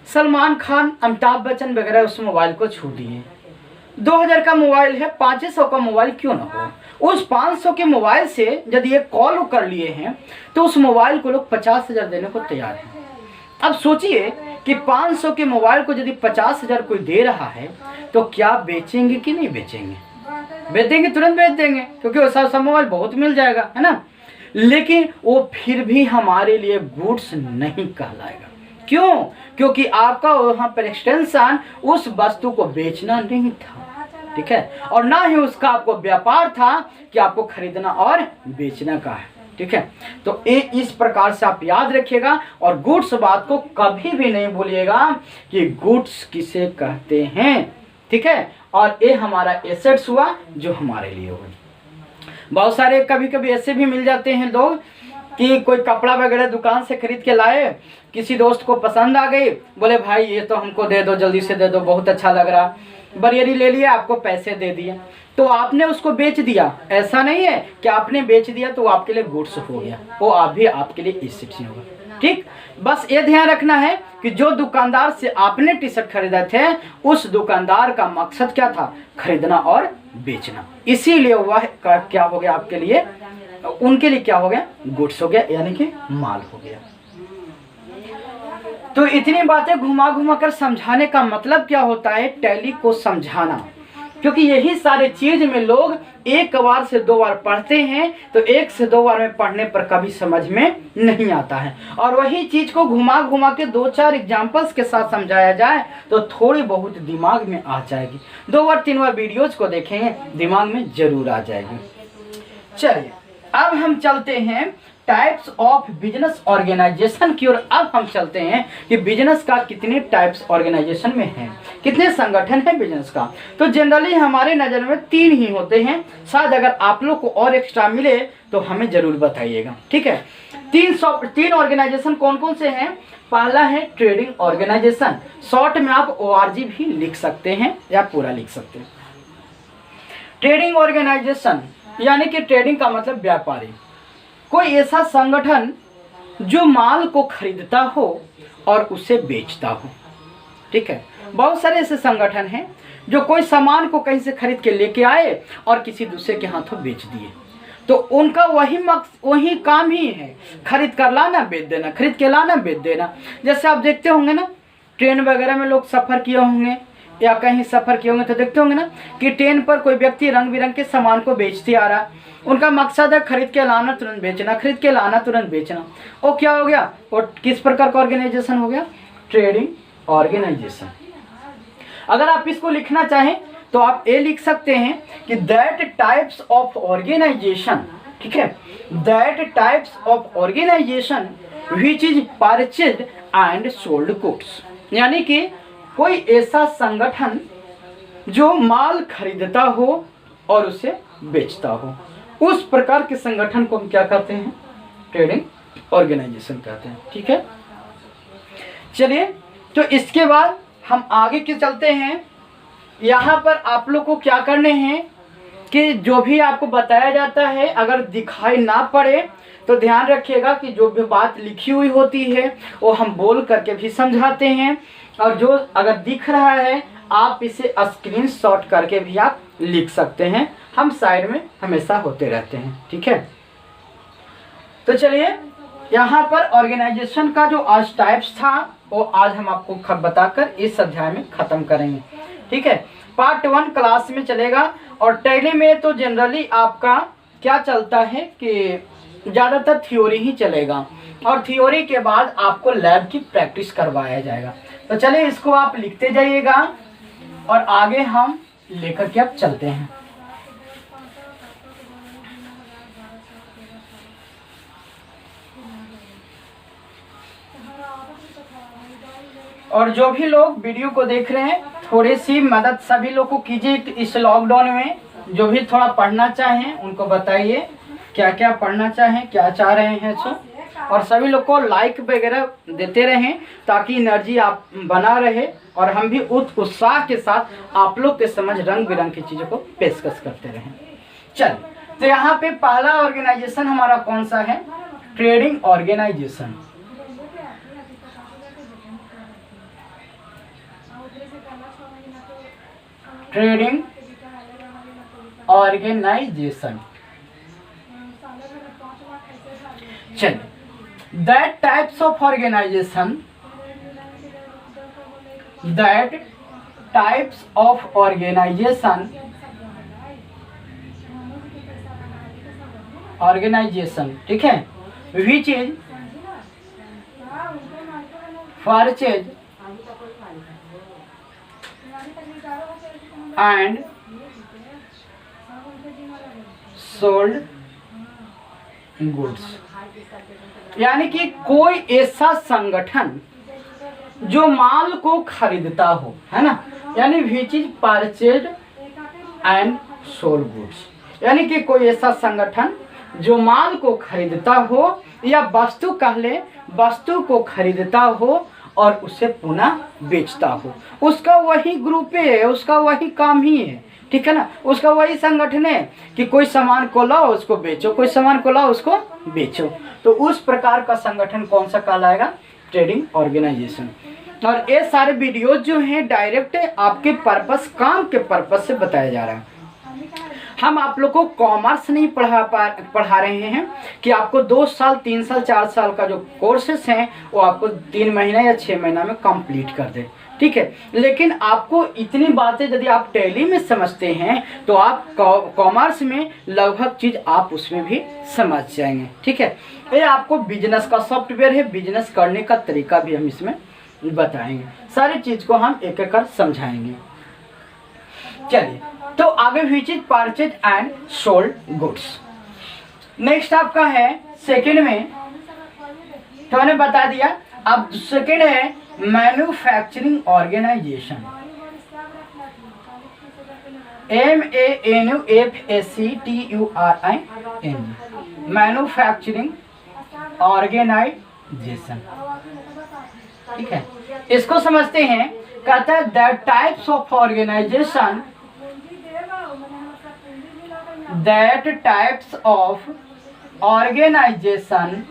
सलमान खान, अमिताभ बच्चन वगैरह उस मोबाइल को छू दिए। 2000 का मोबाइल है, 500 का मोबाइल क्यों ना हो। उस 500 के मोबाइल से यदि एक कॉल कर लिए हैं तो उस मोबाइल को लोग 50,000 देने को तैयार हैं। अब सोचिए कि 500 के मोबाइल को यदि 50,000 कोई दे रहा है तो क्या बेचेंगे कि नहीं बेचेंगे? बेच देंगे, तुरंत बेच देंगे, क्योंकि वो सब मोबाइल बहुत मिल जाएगा, है ना। लेकिन वो फिर भी हमारे लिए गुड्स नहीं कहलाएगा। क्यों? क्योंकि आपका वहाँ पर एक्सटेंशन उस वस्तु को बेचना नहीं था, ठीक है, और ना ही उसका आपको व्यापार था कि आपको खरीदना और बेचना का है, ठीक है। तो ये इस प्रकार से आप याद रखिएगा और गुड्स बात को कभी भी नहीं भूलिएगा कि गुड्स किसे कहते हैं, ठीक है। और ये हमारा एसेट्स हुआ जो हमारे लिए हुआ। बहुत सारे कभी कभी ऐसे भी मिल जाते हैं लोग कि कोई कपड़ा वगैरह दुकान से खरीद के लाए, किसी दोस्त को पसंद आ गई, बोले भाई ये तो हमको दे दो, जल्दी से दे दो, बहुत अच्छा लग रहा, बरियरी ले लिया, आपको पैसे दे दिए, तो आपने उसको बेच दिया। ऐसा नहीं है कि आपने बेच दिया तो आपके लिए गुड्स हो गया, वो अभी आपके लिए एसेट्स ही होगा, ठीक। बस ये ध्यान रखना है कि जो दुकानदार से आपने टी शर्ट खरीदा थे, उस दुकानदार का मकसद क्या था? खरीदना और बेचना। इसीलिए वह क्या हो गया आपके लिए, उनके लिए क्या हो गया? गुड्स हो गया, यानी कि माल हो गया। तो इतनी बातें घुमा घुमा कर समझाने का मतलब क्या होता है? टैली को समझाना, क्योंकि यही सारे चीज में लोग एक बार से 2 बार पढ़ते हैं, तो 1 से 2 बार में पढ़ने पर कभी समझ में नहीं आता है। और वही चीज को घुमा घुमा के 2-4 एग्जाम्पल्स के साथ समझाया जाए तो थोड़ी बहुत दिमाग में आ जाएगी। 2 बार 3 बार वीडियोज को देखेंगे, दिमाग में जरूर आ जाएगी। चलिए, अब हम चलते हैं टाइप्स ऑफ बिजनेस ऑर्गेनाइजेशन की ओर। अब हम चलते हैं कि बिजनेस का कितने टाइप्स ऑर्गेनाइजेशन में हैं, कितने संगठन है बिजनेस का। तो जनरली हमारे नज़र में 3 ही होते हैं। शायद अगर आप लोग को और एक्स्ट्रा मिले तो हमें जरूर बताइएगा, ठीक है। 3 ऑर्गेनाइजेशन कौन कौन से हैं? पहला है ट्रेडिंग ऑर्गेनाइजेशन, शॉर्ट में आप ORG भी लिख सकते हैं या पूरा लिख सकते हैं। ट्रेडिंग ऑर्गेनाइजेशन यानी कि ट्रेडिंग का मतलब व्यापारी। कोई ऐसा संगठन जो माल को खरीदता हो और उसे बेचता हो। ठीक है, बहुत सारे ऐसे संगठन हैं जो कोई सामान को कहीं से खरीद के लेके आए और किसी दूसरे के हाथों बेच दिए, तो उनका वही काम ही है, खरीद कर लाना बेच देना, खरीद के लाना बेच देना। जैसे आप देखते होंगे ना, ट्रेन वगैरह में लोग सफ़र किए होंगे या कहीं सफ़र किए होंगे तो देखते होंगे ना कि ट्रेन पर कोई व्यक्ति रंग बिरंग के सामान को बेचते आ रहा। उनका मकसद है खरीद के लाना तुरंत बेचना, खरीद के लाना तुरंत बेचना। वो क्या हो गया, वो किस प्रकार का ऑर्गेनाइजेशन हो गया, ट्रेडिंग ऑर्गेनाइजेशन। अगर आप इसको लिखना चाहें तो आप ये लिख सकते हैं कि दैट टाइप्स ऑफ ऑर्गेनाइजेशन, ठीक है, that types of organization which is purchased and sold goods. यानी कि कोई ऐसा संगठन जो माल खरीदता हो और उसे बेचता हो, उस प्रकार के संगठन को हम क्या कहते हैं, ट्रेडिंग ऑर्गेनाइजेशन कहते हैं। ठीक है, चलिए तो इसके बाद हम आगे के चलते हैं। यहाँ पर आप लोग को क्या करने हैं कि जो भी आपको बताया जाता है अगर दिखाई ना पड़े तो ध्यान रखिएगा कि जो भी बात लिखी हुई होती है वो हम बोल करके भी समझाते हैं, और जो अगर दिख रहा है आप इसे स्क्रीनशॉट करके भी आप लिख सकते हैं, हम साइड में हमेशा होते रहते हैं। ठीक है, तो चलिए यहाँ पर ऑर्गेनाइजेशन का जो आज टाइप्स था वो आज हम आपको बताकर इस अध्याय में ख़त्म करेंगे। ठीक है, पार्ट 1 क्लास में चलेगा, और टैली में तो जनरली आपका क्या चलता है कि ज़्यादातर थ्योरी ही चलेगा, और थ्योरी के बाद आपको लैब की प्रैक्टिस करवाया जाएगा। तो चलिए इसको आप लिखते जाइएगा और आगे हम लेकर के अब चलते हैं। और जो भी लोग वीडियो को देख रहे हैं थोड़ी सी मदद सभी लोग को कीजिए। इस लॉकडाउन में जो भी थोड़ा पढ़ना चाहें उनको बताइए क्या क्या पढ़ना चाहें, क्या चाह रहे हैं सो, और सभी लोग को लाइक वगैरह देते रहें ताकि एनर्जी आप बना रहे और हम भी उत्साह के साथ आप लोग के समझ रंग बिरंग की चीज़ों को पेशकश करते रहें। चल, तो यहाँ पे पहला ऑर्गेनाइजेशन हमारा कौन सा है, ट्रेडिंग ऑर्गेनाइजेशन। Trading organisation. चलिए, that types of organisation, that types of organisation, organisation, ठीक है, which is purchase and sold goods. यानी कि कोई ऐसा संगठन जो माल को खरीदता हो, है ना, यानी विच is purchase and sold goods, यानी कि कोई ऐसा संगठन जो माल को खरीदता हो या वस्तु कह ले, वस्तु को खरीदता हो और उसे पुनः बेचता हो, उसका वही ग्रुप है, उसका वही काम ही है। ठीक है ना, उसका वही संगठन है कि कोई सामान को लाओ उसको बेचो, कोई सामान को लाओ उसको बेचो, तो उस प्रकार का संगठन कौन सा कहलाएगा, ट्रेडिंग ऑर्गेनाइजेशन। और ये सारे वीडियो जो हैं डायरेक्ट आपके पर्पस, काम के पर्पस से बताया जा रहा है। हम आप लोग को कॉमर्स नहीं पढ़ा रहे हैं कि आपको 2 साल 3 साल 4 साल का जो कोर्सेस हैं वो आपको 3 महीना या 6 महीना में कंप्लीट कर दे। ठीक है, लेकिन आपको इतनी बातें यदि आप टैली में समझते हैं तो आप कॉमर्स में लगभग चीज़ आप उसमें भी समझ जाएंगे। ठीक है, ये आपको बिजनेस का सॉफ्टवेयर है, बिजनेस करने का तरीका भी हम इसमें बताएंगे, सारी चीज़ को हम एक एक कर समझाएंगे। चलिए, तो आगे विच is purchase and sold goods. Next आपका है सेकंड में, तो मैंने बता दिया। अब सेकंड है manufacturing organization, MANUFACTURIN, manufacturing organization. ठीक है, इसको समझते हैं। कहता है that types of organization, that types of organization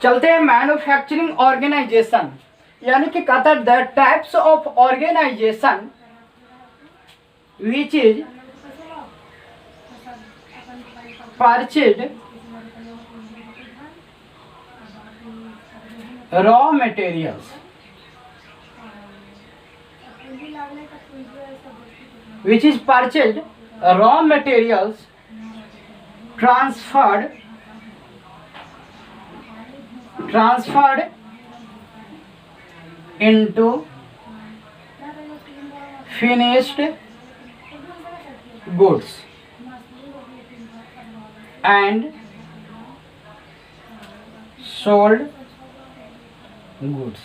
चलते हैं मैन्युफैक्चरिंग ऑर्गेनाइजेशन, यानी कि कहता है the types of organization which is purchase raw materials which is purchased raw materials transferred into finished goods and sold goods।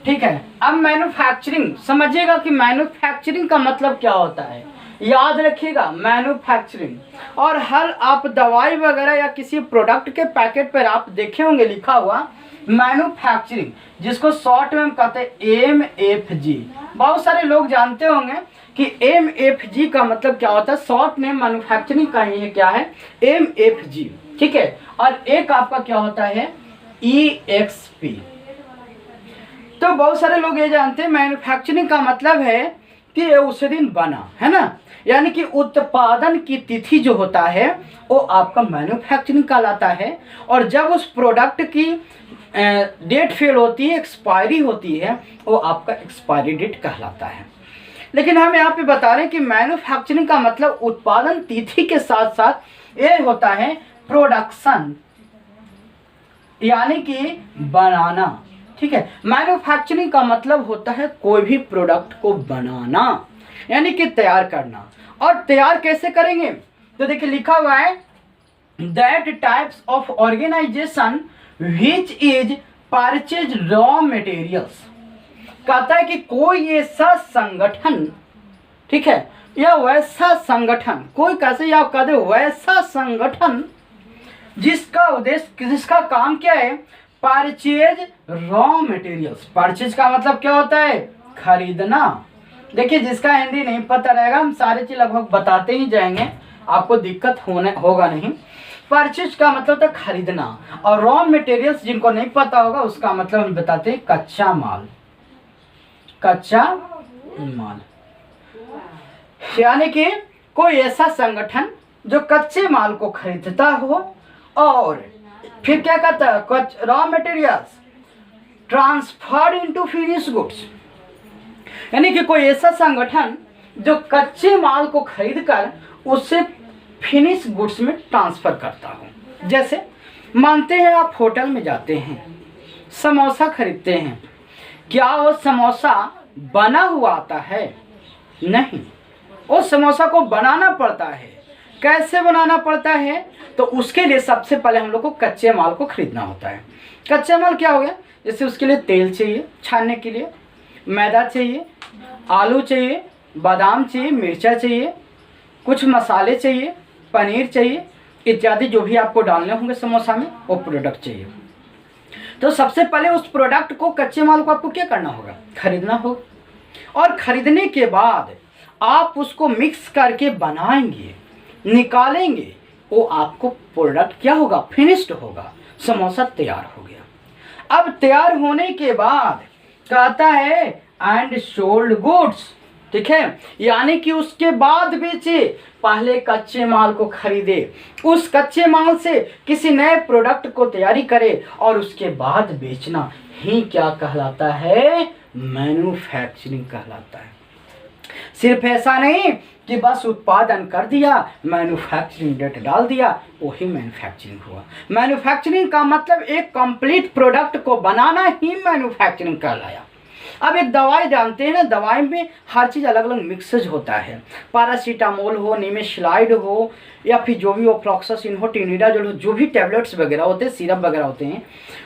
ठीक है, अब मैन्युफैक्चरिंग समझिएगा कि मैन्युफैक्चरिंग का मतलब क्या होता है। याद रखिएगा मैन्युफैक्चरिंग, और हर आप दवाई वगैरह या किसी प्रोडक्ट के पैकेट पर आप देखे होंगे लिखा हुआ मैन्युफैक्चरिंग, जिसको शॉर्ट में हम कहते हैं MFG। बहुत सारे लोग जानते होंगे कि MFG का मतलब क्या होता है। शॉर्ट नेम मैन्युफैक्चरिंग का ही क्या है, MFG। ठीक है, और एक आपका क्या होता है EXP। तो बहुत सारे लोग ये जानते हैं मैन्युफैक्चरिंग का मतलब है कि ये उस दिन बना है ना, यानी कि उत्पादन की तिथि जो होता है वो आपका मैन्युफैक्चरिंग कहलाता है। और जब उस प्रोडक्ट की डेट फेल होती है, एक्सपायरी होती है, वो आपका एक्सपायरी डेट कहलाता है। लेकिन हम यहाँ पे बता रहे हैं कि मैन्युफैक्चरिंग का मतलब उत्पादन तिथि के साथ साथ ये होता है प्रोडक्शन, यानी कि बनाना। ठीक है, मैन्युफैक्चरिंग का मतलब होता है कोई भी प्रोडक्ट को बनाना, यानी कि तैयार करना। और तैयार कैसे करेंगे, तो देखिए लिखा हुआ है that types of organization which is purchase raw materials. कहता है कि कोई ऐसा संगठन, ठीक है, या वैसा संगठन, कोई कैसे या कहते वैसा संगठन जिसका उद्देश्य, जिसका काम क्या है, परचेज रॉ मटेरियल्स। परचेज का मतलब क्या होता है, खरीदना। देखिए जिसका हिंदी नहीं पता रहेगा, हम सारे चीज लगभग बताते ही जाएंगे, आपको दिक्कत होगा नहीं। परचेज का मतलब होता है खरीदना, और रॉ मटेरियल्स जिनको नहीं पता होगा उसका मतलब हम बताते हैं कच्चा माल। कच्चा माल यानी कि कोई ऐसा संगठन जो कच्चे माल को खरीदता हो और फिर क्या कहता है raw materials transferred into finish goods, यानी कि कोई ऐसा संगठन जो कच्चे माल को खरीदकर उससे फिनिश गुड्स में ट्रांसफर करता हो। जैसे मानते हैं आप होटल में जाते हैं, समोसा खरीदते हैं, क्या वो समोसा बना हुआ आता है? नहीं, वो समोसा को बनाना पड़ता है। कैसे बनाना पड़ता है? तो उसके लिए सबसे पहले हम लोग को कच्चे माल को खरीदना होता है। कच्चा माल क्या हो गया, जैसे उसके लिए तेल चाहिए छानने के लिए, मैदा चाहिए, आलू चाहिए, बादाम चाहिए, मिर्चा चाहिए, कुछ मसाले चाहिए, पनीर चाहिए इत्यादि, जो भी आपको डालने होंगे समोसा में वो प्रोडक्ट चाहिए। तो सबसे पहले उस प्रोडक्ट को, कच्चे माल को आपको क्या करना होगा, खरीदना होगा। और खरीदने के बाद आप उसको मिक्स करके बनाएंगे, निकालेंगे, वो आपको प्रोडक्ट क्या होगा, फिनिश्ड होगा, समोसा तैयार हो गया। अब तैयार होने के बाद कहता है एंड सोल्ड गुड्स, ठीक है, यानी कि उसके बाद बेचे। पहले कच्चे माल को खरीदे, उस कच्चे माल से किसी नए प्रोडक्ट को तैयारी करे और उसके बाद बेचना ही क्या कहलाता है, मैन्युफैक्चरिंग कहलाता है। सिर्फ ऐसा नहीं कि बस उत्पादन कर दिया, मैन्युफैक्चरिंग डेट डाल दिया, वही मैन्युफैक्चरिंग हुआ। मैन्युफैक्चरिंग का मतलब एक कंप्लीट प्रोडक्ट को बनाना ही मैन्युफैक्चरिंग कहलाया। अब एक दवाई जानते हैं ना, दवाई में हर चीज़ अलग अलग मिक्सेज होता है। पैरासीटामोल हो, निमेस्लाइड हो, या फिर जो भी हो, फ्लॉक्सासिन हो, टिनिडाजोल हो, जो भी टैबलेट्स वगैरह होते हैं, सिरप वगैरह होते हैं,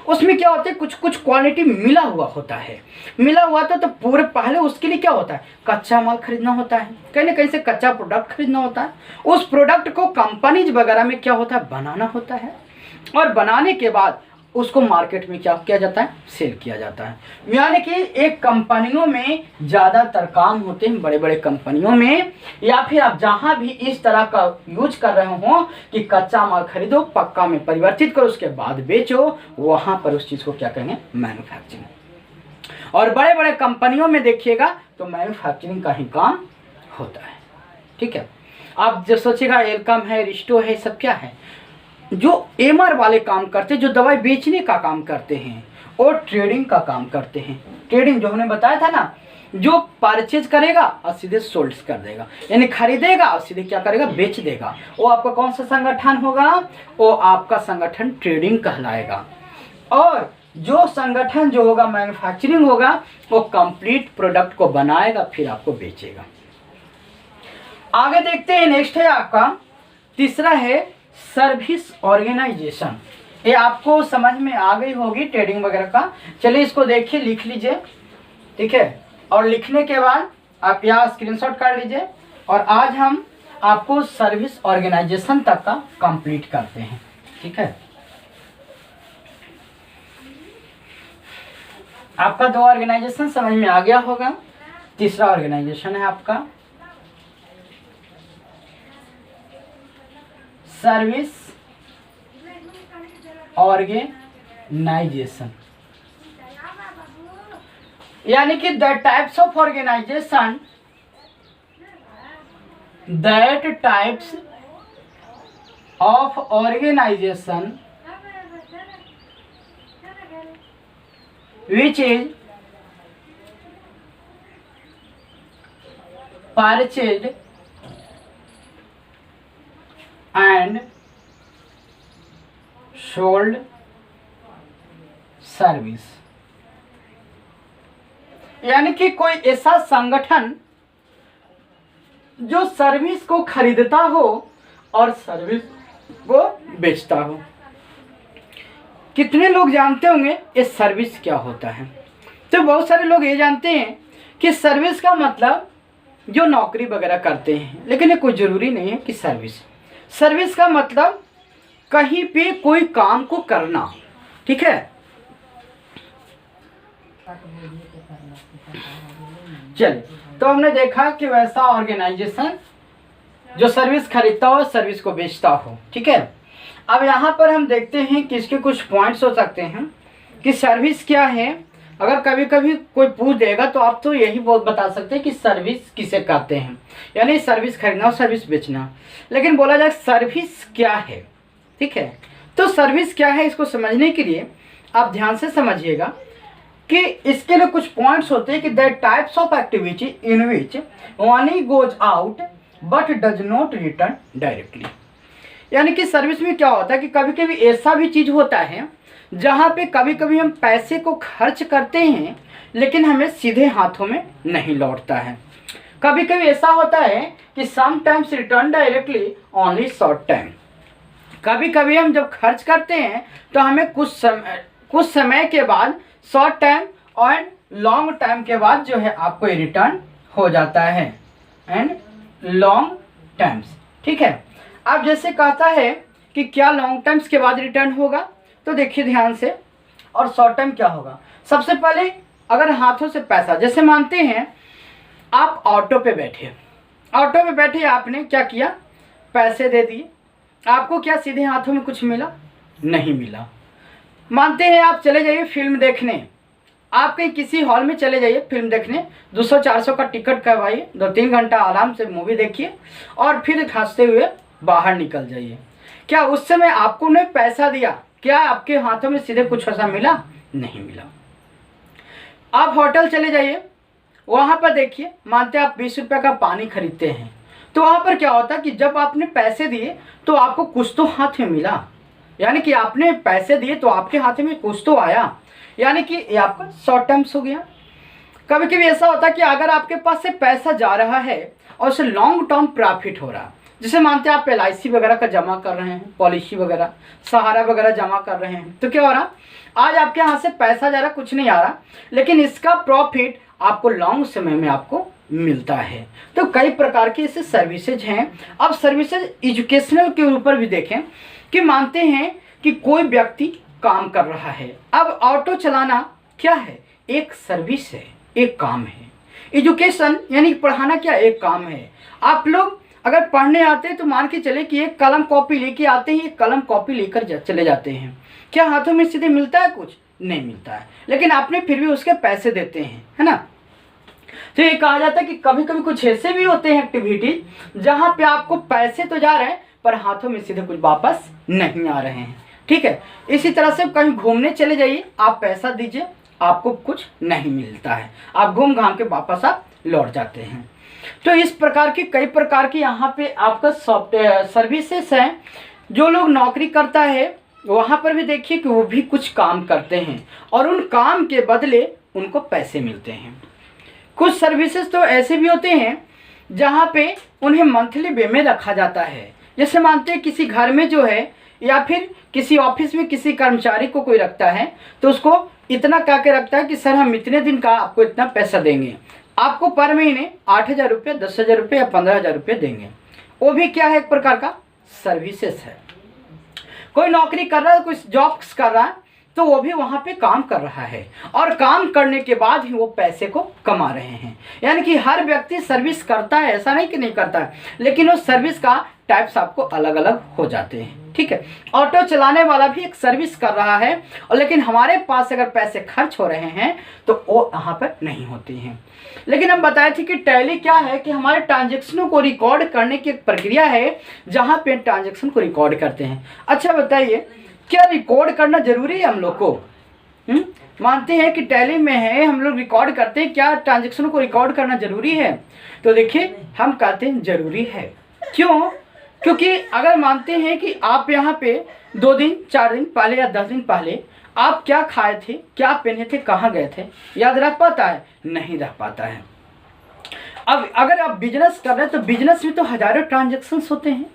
उसमें क्या होता है, कुछ कुछ क्वालिटी मिला हुआ होता है। मिला हुआ तो पूरे पहले उसके लिए क्या होता है, कच्चा माल खरीदना होता है, कहीं ना कहीं से कच्चा प्रोडक्ट खरीदना होता है। उस प्रोडक्ट को कंपनीज वगैरह में क्या होता है, बनाना होता है। और बनाने के बाद उसको मार्केट में क्या किया जाता है, सेल किया जाता है। यानी कि एक कंपनियों में ज़्यादातर काम होते हैं बड़े बड़े कंपनियों में, या फिर आप जहाँ भी इस तरह का यूज कर रहे हो कि कच्चा माल खरीदो, पक्का में परिवर्तित करो, उसके बाद बेचो, वहाँ पर उस चीज़ को क्या कहेंगे, मैन्युफैक्चरिंग। और बड़े बड़े कंपनियों में देखिएगा तो मैन्युफैक्चरिंग का ही काम होता है। ठीक है, आप जो सोचिएगा एल्कम है, रिस्टो है, सब क्या है, जो एमआर वाले काम करते हैं, जो दवाई बेचने का काम करते हैं और ट्रेडिंग का काम करते हैं। ट्रेडिंग जो हमने बताया था ना, जो परचेज करेगा और सीधे सोल्ड कर देगा, यानी खरीदेगा और सीधे क्या करेगा, बेच देगा, वो आपका कौन सा संगठन होगा, वो आपका संगठन ट्रेडिंग कहलाएगा। और जो संगठन जो होगा मैन्युफैक्चरिंग होगा, वो कंप्लीट प्रोडक्ट को बनाएगा फिर आपको बेचेगा। आगे देखते हैं, नेक्स्ट है आपका तीसरा है सर्विस ऑर्गेनाइजेशन। ये आपको समझ में आ गई होगी ट्रेडिंग वगैरह का। चलिए इसको देखिए, लिख लीजिए, ठीक है, और लिखने के बाद आप यहाँ स्क्रीनशॉट कर लीजिए। और आज हम आपको सर्विस ऑर्गेनाइजेशन तक का कंप्लीट करते हैं। ठीक है, आपका 2 ऑर्गेनाइजेशन समझ में आ गया होगा। तीसरा ऑर्गेनाइजेशन है आपका सर्विस ऑर्गेनाइजेशन, यानी कि the types of organisation, that types of organization which is purchased and sold service। यानी कि कोई ऐसा संगठन जो सर्विस को खरीदता हो और सर्विस को बेचता हो। कितने लोग जानते होंगे ये सर्विस क्या होता है? तो बहुत सारे लोग ये जानते हैं कि सर्विस का मतलब जो नौकरी वगैरह करते हैं, लेकिन ये कोई ज़रूरी नहीं है कि सर्विस का मतलब कहीं पे कोई काम को करना। ठीक है, चलिए, तो हमने देखा कि वैसा ऑर्गेनाइजेशन जो सर्विस खरीदता हो, सर्विस को बेचता हो। ठीक है, अब यहाँ पर हम देखते हैं कि इसके कुछ पॉइंट्स हो सकते हैं कि सर्विस क्या है। अगर कभी कभी कोई पूछ देगा तो आप तो यही बता सकते हैं कि सर्विस किसे कहते हैं, यानी सर्विस खरीदना और सर्विस बेचना। लेकिन बोला जाए सर्विस क्या है, ठीक है, तो सर्विस क्या है इसको समझने के लिए आप ध्यान से समझिएगा कि इसके लिए कुछ पॉइंट्स होते हैं कि the types of activity in which money goes out but does not return directly. यानी कि सर्विस में क्या होता है कि कभी कभी ऐसा भी चीज़ होता है जहाँ पे कभी कभी हम पैसे को खर्च करते हैं लेकिन हमें सीधे हाथों में नहीं लौटता है। कभी कभी ऐसा होता है कि sometimes return directly only short time. कभी कभी हम जब खर्च करते हैं तो हमें कुछ समय के बाद शॉर्ट टाइम और लॉन्ग टाइम के बाद जो है आपको ये रिटर्न हो जाता है, एंड लॉन्ग टाइम्स। ठीक है, अब जैसे कहता है कि क्या लॉन्ग टर्म्स के बाद रिटर्न होगा, तो देखिए ध्यान से, और शॉर्ट टर्म क्या होगा। सबसे पहले अगर हाथों से पैसा, जैसे मानते हैं आप ऑटो पे बैठे, आपने क्या किया, पैसे दे दिए, आपको क्या सीधे हाथों में कुछ मिला? नहीं मिला। मानते हैं आप चले जाइए फिल्म देखने, आप कहीं किसी हॉल में चले जाइए फिल्म देखने, 200-400 का टिकट करवाइए, 2-3 घंटा आराम से मूवी देखिए और फिर हंसते हुए बाहर निकल जाइए। क्या उस समय आपको ने पैसा दिया, क्या आपके हाथों में सीधे कुछ ऐसा मिला? नहीं मिला। आप होटल चले जाइए, वहाँ पर देखिए, मानते हैं आप 20 रुपये का पानी खरीदते हैं, तो वहाँ पर क्या होता है कि जब आपने पैसे दिए तो आपको कुछ तो हाथ में मिला, यानी कि आपने पैसे दिए तो आपके हाथ में कुछ तो आया, यानी कि ये आपका शॉर्ट टर्म्स हो गया। कभी कभी ऐसा होता है कि अगर आपके पास से पैसा जा रहा है और उसे लॉन्ग टर्म प्रॉफिट हो रहा है, जैसे मानते हैं आप LIC वगैरह का जमा कर रहे हैं, पॉलिसी वगैरह, सहारा वगैरह जमा कर रहे हैं, तो क्या हो रहा, आज आपके यहाँ से पैसा जा रहा, कुछ नहीं आ रहा, लेकिन इसका प्रॉफिट आपको लॉन्ग समय में आपको मिलता है। तो कई प्रकार की ऐसे सर्विसेज हैं। अब सर्विसेज एजुकेशनल के ऊपर भी देखें कि मानते हैं कि कोई व्यक्ति काम कर रहा है। अब ऑटो चलाना क्या है? एक सर्विस है, एक काम है। एजुकेशन यानी पढ़ाना क्या? एक काम है। आप लोग अगर पढ़ने आते हैं तो मान के चले कि एक कलम कॉपी लेके आते हैं, एक कलम कॉपी लेकर चले जाते हैं। क्या हाथों में सीधे मिलता है? कुछ नहीं मिलता है, लेकिन आपने फिर भी उसके पैसे देते हैं, है ना। तो ये कहा जाता है कि कभी कभी कुछ ऐसे भी होते हैं एक्टिविटी जहाँ पे आपको पैसे तो जा रहे हैं पर हाथों में सीधे कुछ वापस नहीं आ रहे हैं, ठीक है। इसी तरह से कहीं घूमने चले जाइए, आप पैसा दीजिए, आपको कुछ नहीं मिलता है, आप घूम घाम के वापस आप लौट जाते हैं। तो इस प्रकार की कई प्रकार की यहाँ पे आपका सॉफ्टवेयर सर्विसेज हैं। जो लोग नौकरी करता है वहाँ पर भी देखिए कि वो भी कुछ काम करते हैं और उन काम के बदले उनको पैसे मिलते हैं। कुछ सर्विसेज तो ऐसे भी होते हैं जहाँ पे उन्हें मंथली वे में रखा जाता है। जैसे मानते हैं किसी घर में जो है या फिर किसी ऑफिस में किसी कर्मचारी को कोई रखता है तो उसको इतना कह के रखता है कि सर हम इतने दिन का आपको इतना पैसा देंगे, आपको पर महीने 8,000 रुपये, 10,000 रुपये या 15,000 रुपये देंगे। वो भी क्या है? एक प्रकार का सर्विसेज है। कोई नौकरी कर रहा है, कोई जॉब्स कर रहा है तो वो भी वहाँ पे काम कर रहा है और काम करने के बाद ही वो पैसे को कमा रहे हैं। यानी कि हर व्यक्ति सर्विस करता है, ऐसा नहीं कि नहीं करता है, लेकिन उस सर्विस का टाइप्स आपको अलग अलग हो जाते हैं, ठीक है। ऑटो चलाने वाला भी एक सर्विस कर रहा है और लेकिन हमारे पास अगर पैसे खर्च हो रहे हैं तो वो यहाँ पर नहीं होती हैं। लेकिन हम बताए थे कि टैली क्या है कि हमारे ट्रांजेक्शनों को रिकॉर्ड करने की एक प्रक्रिया है जहाँ पे ट्रांजेक्शन को रिकॉर्ड करते हैं। अच्छा बताइए, क्या रिकॉर्ड करना जरूरी है हम लोग को? मानते हैं कि टैली में है, हम लोग रिकॉर्ड करते हैं, क्या ट्रांजेक्शनों को रिकॉर्ड करना जरूरी है? तो देखिए हम कहते हैं जरूरी है। क्यों? क्योंकि अगर मानते हैं कि आप यहाँ पे 2 दिन 4 दिन पहले या 10 दिन पहले आप क्या खाए थे, क्या पहने थे, कहाँ गए थे, याद रह पाता है? नहीं रह पाता है। अब अगर आप बिजनेस कर रहे हैं तो बिजनेस में तो हजारों ट्रांजेक्शन्स होते हैं।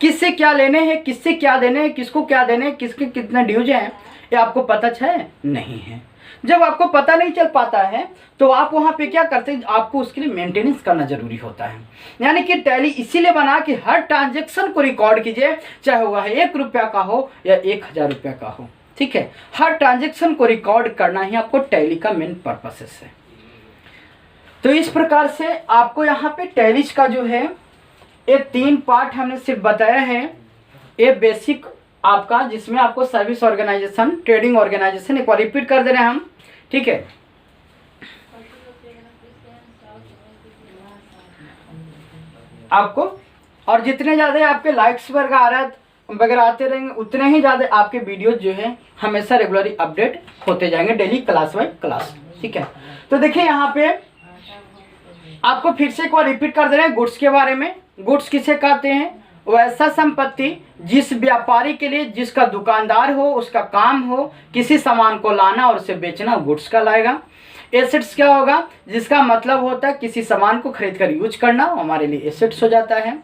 किससे क्या लेने हैं, किससे क्या देने हैं, किसको क्या देने हैं, किसके कितना ड्यूज हैं, ये आपको पता है? नहीं है। जब आपको पता नहीं चल पाता है तो आप वहाँ पे क्या करते हैं? आपको उसके लिए मेंटेनेंस करना जरूरी होता है। यानी कि टैली इसीलिए बना कि हर ट्रांजेक्शन को रिकॉर्ड कीजिए, चाहे वह 1 रुपया का हो या 1,000 रुपया का हो, ठीक है। हर ट्रांजेक्शन को रिकॉर्ड करना ही आपको टैली का मेन पर्पस है। तो इस प्रकार से आपको यहाँ पे टैलीज का जो है ये 3 पार्ट हमने सिर्फ बताया है। ये बेसिक आपका जिसमें आपको सर्विस ऑर्गेनाइजेशन, ट्रेडिंग ऑर्गेनाइजेशन, एक बार रिपीट कर दे रहे हैं हम, ठीक है। आपको और जितने ज़्यादा आपके लाइक्स वगैरह आते रहेंगे उतने ही ज़्यादा आपके वीडियोज जो है हमेशा रेगुलरली अपडेट होते जाएंगे, डेली क्लास बाय क्लास, ठीक है। तो देखिए यहाँ पे आपको फिर से एक बार रिपीट कर दे रहे हैं गुड्स के बारे में। गुड्स किसे कहते हैं? वैसा संपत्ति जिस व्यापारी के लिए, जिसका दुकानदार हो, उसका काम हो किसी सामान को लाना और उसे बेचना, गुड्स का लाएगा। एसेट्स क्या होगा? जिसका मतलब होता है किसी सामान को खरीद कर यूज करना, हमारे लिए एसेट्स हो जाता है।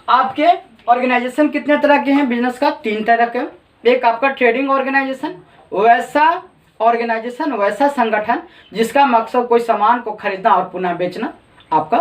आपके ऑर्गेनाइजेशन कितने तरह के हैं बिजनेस का? 3 तरह के। एक आपका ट्रेडिंग ऑर्गेनाइजेशन, वैसा ऑर्गेनाइजेशन, वैसा संगठन जिसका मकसद कोई सामान को खरीदना और पुनः बेचना, आपका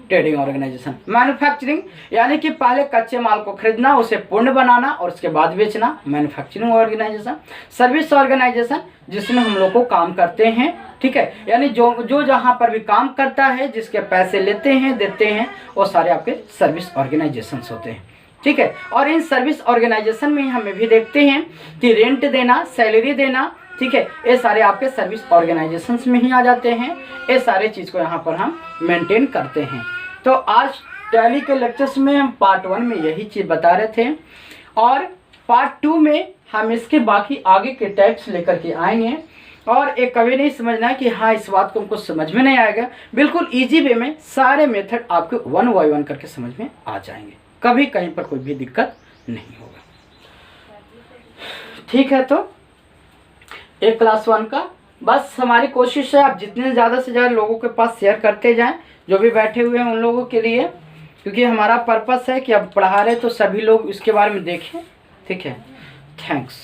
ट्रेडिंग ऑर्गेनाइजेशन। मैन्युफैक्चरिंग यानी कि पहले कच्चे माल को खरीदना, उसे पूर्ण बनाना और उसके बाद बेचना, मैन्युफैक्चरिंग ऑर्गेनाइजेशन। सर्विस ऑर्गेनाइजेशन जिसमें हम लोग को काम करते हैं, ठीक है, यानी जो जहाँ पर भी काम करता है, जिसके पैसे लेते हैं देते हैं, वो सारे आपके सर्विस ऑर्गेनाइजेशन होते हैं, ठीक है। और इन सर्विस ऑर्गेनाइजेशन में हमें भी देखते हैं कि रेंट देना, सैलरी देना, ठीक है, ये सारे आपके सर्विस ऑर्गेनाइजेशंस में ही आ जाते हैं। ये सारे चीज़ को यहाँ पर हम मेंटेन करते हैं। तो आज टैली के लेक्चर्स में हम पार्ट 1 में यही चीज़ बता रहे थे और पार्ट 2 में हम इसके बाकी आगे के टाइप्स लेकर के आएंगे। और एक कभी नहीं समझना है कि हाँ इस बात को हमको समझ में नहीं आएगा, बिल्कुल ईजी वे में सारे मेथड आपके 1 बाय 1 करके समझ में आ जाएंगे, कभी कहीं पर कोई भी दिक्कत नहीं होगा, ठीक है। तो एक क्लास 1 का बस हमारी कोशिश है आप जितने ज़्यादा से ज़्यादा लोगों के पास शेयर करते जाएं, जो भी बैठे हुए हैं उन लोगों के लिए, क्योंकि हमारा पर्पस है कि अब पढ़ा रहे तो सभी लोग इसके बारे में देखें, ठीक है। थैंक्स।